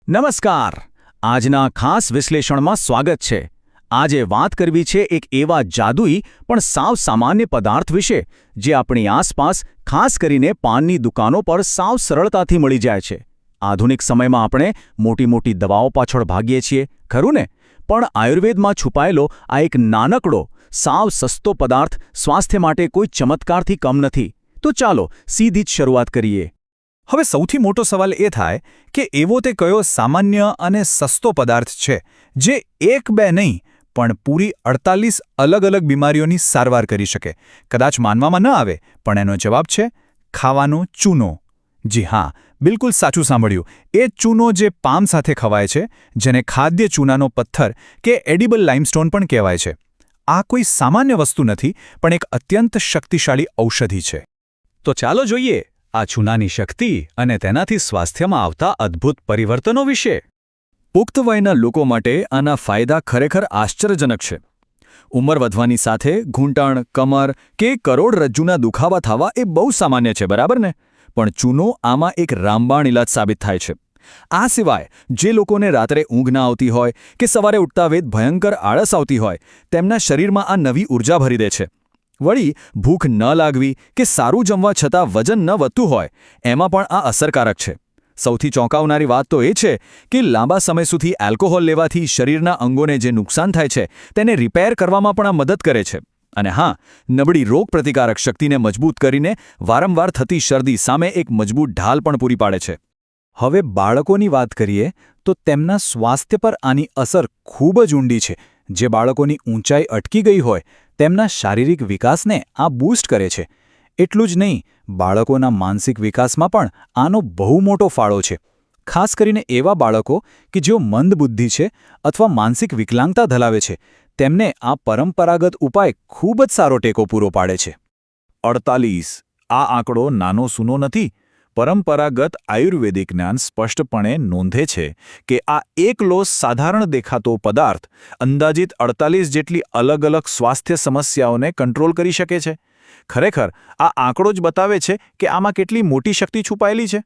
નમસ્કાર. આજના ખાસ વિશ્લેષણમાં સ્વાગત છે. આજે વાત કરવી છે એક એવા જાદુઈ પણ સાવ સામાન્ય પદાર્થ વિશે જે આપણી આસપાસ, ખાસ કરીને પાનની દુકાનો પર સાવ સરળતાથી મળી જાય છે. આધુનિક સમયમાં આપણે મોટી મોટી દવાઓ પાછળ ભાગીએ છીએ, ખરું ને? પણ આયુર્વેદમાં છુપાયેલો આ એક નાનકડો, સાવ સસ્તો પદાર્થ સ્વાસ્થ્ય માટે કોઈ ચમત્કારથી કમ નથી. તો ચાલો સીધી જ શરૂઆત કરીએ. હવે સૌથી મોટો સવાલ એ થાય કે એવો તે કયો સામાન્ય અને સસ્તો પદાર્થ છે જે એક બે નહીં પણ પૂરી 48 અલગ અલગ બીમારીઓની સારવાર કરી શકે. કદાચ માનવામાં ન આવે, પણ એનો જવાબ છે ખાવાનો ચૂનો. જી હા, બિલકુલ સાચું સાંભળ્યું. એ ચૂનો જે પામ સાથે ખવાય છે, જેને ખાદ્ય ચૂનાનો પથ્થર કે એડિબલ લાઇમસ્ટોન પણ કહેવાય છે. આ કોઈ સામાન્ય વસ્તુ નથી, પણ એક અત્યંત શક્તિશાળી ઔષધિ છે. તો ચાલો જોઈએ આ ચૂનાની શક્તિ અને તેનાથી સ્વાસ્થ્યમાં આવતા અદ્ભુત પરિવર્તનો વિશે. પુખ્ત વયના લોકો માટે આના ફાયદા ખરેખર આશ્ચર્યજનક છે. ઉંમર વધવાની સાથે ઘૂંટણ, કમર કે કરોડરજ્જુના દુખાવા થવા એ બહુ સામાન્ય છે, બરાબર ને? પણ ચૂનો આમાં એક રામબાણ ઇલાજ સાબિત થાય છે. આ સિવાય જે લોકોને રાત્રે ઊંઘ ના આવતી હોય કે સવારે ઉઠતા વેત ભયંકર આળસ આવતી હોય, તેમના શરીરમાં આ નવી ઊર્જા ભરી દે છે. વળી ભૂખ ન લાગવી કે સારું જમવા છતાં વજન ન વધતું હોય, એમાં પણ આ અસરકારક છે. સૌથી ચોંકાવનારી વાત તો એ છે કે લાંબા સમય સુધી આલ્કોહોલ લેવાથી શરીરના અંગોને જે નુકસાન થાય છે તેને રિપેર કરવામાં પણ આ મદદ કરે છે. અને હા, નબળી રોગપ્રતિકારક શક્તિને મજબૂત કરીને વારંવાર થતી શરદી સામે એક મજબૂત ઢાલ પણ પૂરી પાડે છે. હવે બાળકોની વાત કરીએ તો તેમના સ્વાસ્થ્ય પર આની અસર ખૂબ જ ઊંડી છે. જે બાળકોની ઊંચાઈ અટકી ગઈ હોય, તેમના શારીરિક વિકાસને આ બૂસ્ટ કરે છે. એટલું જ નહીં, બાળકોના માનસિક વિકાસમાં પણ આનો બહુ મોટો ફાળો છે. ખાસ કરીને એવા બાળકો કે જેઓ મંદબુદ્ધિ છે અથવા માનસિક વિકલાંગતા ધરાવે છે, તેમને આ પરંપરાગત ઉપાય ખૂબ જ સારો ટેકો પૂરો પાડે છે. 48 આ આંકડો નાનો સૂનો નથી. પરંપરાગત આયુર્વેદિક જ્ઞાન સ્પષ્ટપણે નોંધે છે કે આ એકલો સાધારણ દેખાતો પદાર્થ અંદાજિત 48 જેટલી અલગ અલગ સ્વાસ્થ્ય સમસ્યાઓને કંટ્રોલ કરી શકે છે. ખરેખર આ આંકડો જ બતાવે છે કે આમાં કેટલી મોટી શક્તિ છુપાયેલી છે.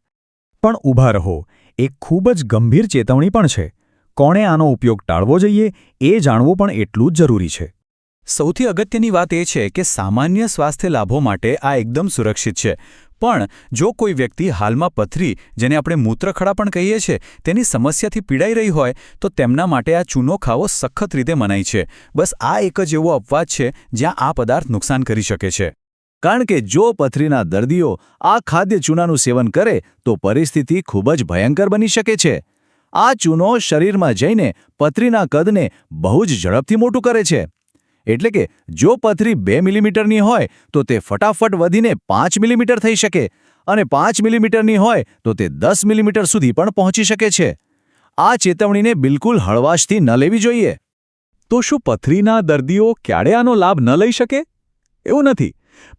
પણ ઊભા રહો, એક ખૂબ જ ગંભીર ચેતવણી પણ છે. કોણે આનો ઉપયોગ ટાળવો જોઈએ એ જાણવું પણ એટલું જ જરૂરી છે. સૌથી અગત્યની વાત એ છે કે સામાન્ય સ્વાસ્થ્ય લાભો માટે આ એકદમ સુરક્ષિત છે. પણ જો કોઈ વ્યક્તિ હાલમાં પથરી, જેને આપણે મૂત્રખડા પણ કહીએ છીએ, તેની સમસ્યાથી પીડાઈ રહી હોય, તો તેમના માટે આ ચૂનો ખાવો સખત રીતે મનાય છે. બસ આ એક જ એવો અપવાદ છે જ્યાં આ પદાર્થ નુકસાન કરી શકે છે. કારણ કે જો પથરીના દર્દીઓ આ ખાદ્ય ચૂનાનું સેવન કરે તો પરિસ્થિતિ ખૂબ જ ભયંકર બની શકે છે. આ ચૂનો શરીરમાં જઈને પથરીના કદને બહુ જ ઝડપથી મોટું કરે છે. એટલે કે જો પથરી 2 મિલીમીટરની હોય તો તે ફટાફટ વધીને 5 મિલીમીટર થઈ શકે, અને 5 મિલીમીટરની હોય તો તે 10 મિલીમીટર સુધી પણ પહોંચી શકે છે. આ ચેતવણીને બિલકુલ હળવાશથી ન લેવી જોઈએ. તો શું પથરીના દર્દીઓ ક્યારે આનો લાભ ન લઈ શકે? એવું નથી.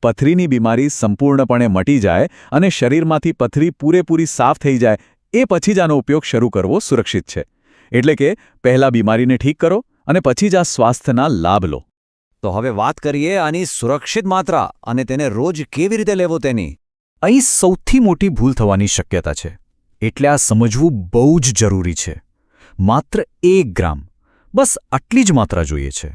પથરીની બીમારી સંપૂર્ણપણે મટી જાય અને શરીરમાંથી પથરી પૂરેપૂરી સાફ થઈ જાય એ પછી જ આનો ઉપયોગ શરૂ કરવો સુરક્ષિત છે. એટલે કે પહેલા બીમારીને ઠીક કરો અને પછી જ આ સ્વાસ્થ્યના લાભ લો. તો હવે વાત કરીએ આની સુરક્ષિત માત્રા અને તેને રોજ કેવી રીતે લેવો તેની. અહીં સૌથી મોટી ભૂલ થવાની શક્યતા છે. એટલે આ સમજવું બહુ જ જરૂરી છે. માત્ર 1 ગ્રામ, બસ આટલી જ માત્રા જોઈએ છે.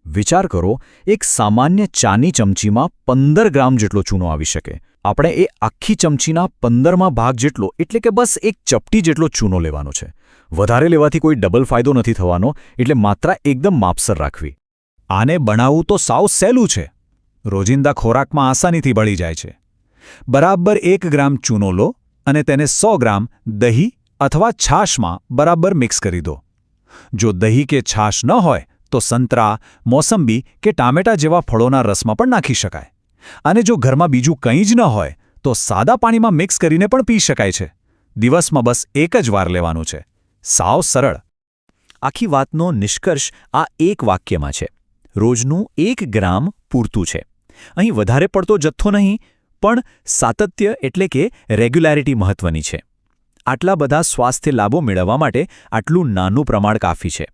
વિચાર કરો, એક સામાન્ય ચાની ચમચીમાં 15 ગ્રામ જેટલો ચૂનો આવી શકે. આપણે એ આખી ચમચીના 15માં ભાગ જેટલો, એટલે કે બસ એક ચપટી જેટલો ચૂનો લેવાનો છે. વધારે લેવાથી કોઈ ડબલ ફાયદો નથી થવાનો, એટલે માત્રા એકદમ માપસર રાખવી. આને બનાવવું તો સાવ સહેલું છે. રોજિંદા ખોરાકમાં આસાનીથી ભળી જાય છે. બરાબર 1 ગ્રામ ચૂનો લો અને તેને 100 ગ્રામ દહીં અથવા છાશમાં બરાબર મિક્સ કરી દો. જો દહીં કે છાશ ન હોય તો સંતરા, મોસંબી કે ટામેટા જેવા ફળોના રસમાં પણ નાખી શકાય. અને જો ઘરમાં બીજું કંઈ જ ન હોય તો સાદા પાણીમાં મિક્સ કરીને પણ પી શકાય છે. દિવસમાં બસ એક જ વાર લેવાનું છે. સાવ સરળ. આખી વાતનો નિષ્કર્ષ આ એક વાક્યમાં છે. રોજનું 1 ગ્રામ પૂરતું છે. અહીં વધારે પડતો જથ્થો નહીં, પણ સાતત્ય એટલે કે રેગ્યુલારિટી મહત્વની છે. આટલા બધા સ્વાસ્થ્ય લાભો મેળવવા માટે આટલું નાનું પ્રમાણ કાફી છે.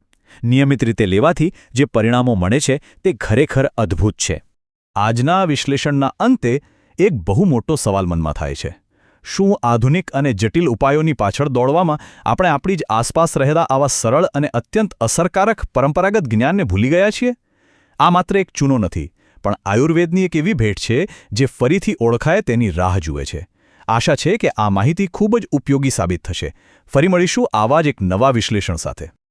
નિયમિત રીતે લેવાથી જે પરિણામો મળે છે તે ખરેખર અદ્ભુત છે. આજના વિશ્લેષણના અંતે એક બહુ મોટો સવાલ મનમાં થાય છે. શું આધુનિક અને જટિલ ઉપાયોની પાછળ દોડવામાં આપણે આપણી જ આસપાસ રહેતા આવા સરળ અને અત્યંત અસરકારક પરંપરાગત જ્ઞાનને ભૂલી ગયા છીએ? આ માત્ર એક ચૂનો નથી, પણ આયુર્વેદની એક એવી ભેટ છે જે ફરીથી ઓળખાય તેની રાહ જુએ છે. આશા છે કે આ માહિતી ખૂબ જ ઉપયોગી સાબિત થશે. ફરી મળીશું આવા જ એક નવા વિશ્લેષણ સાથે.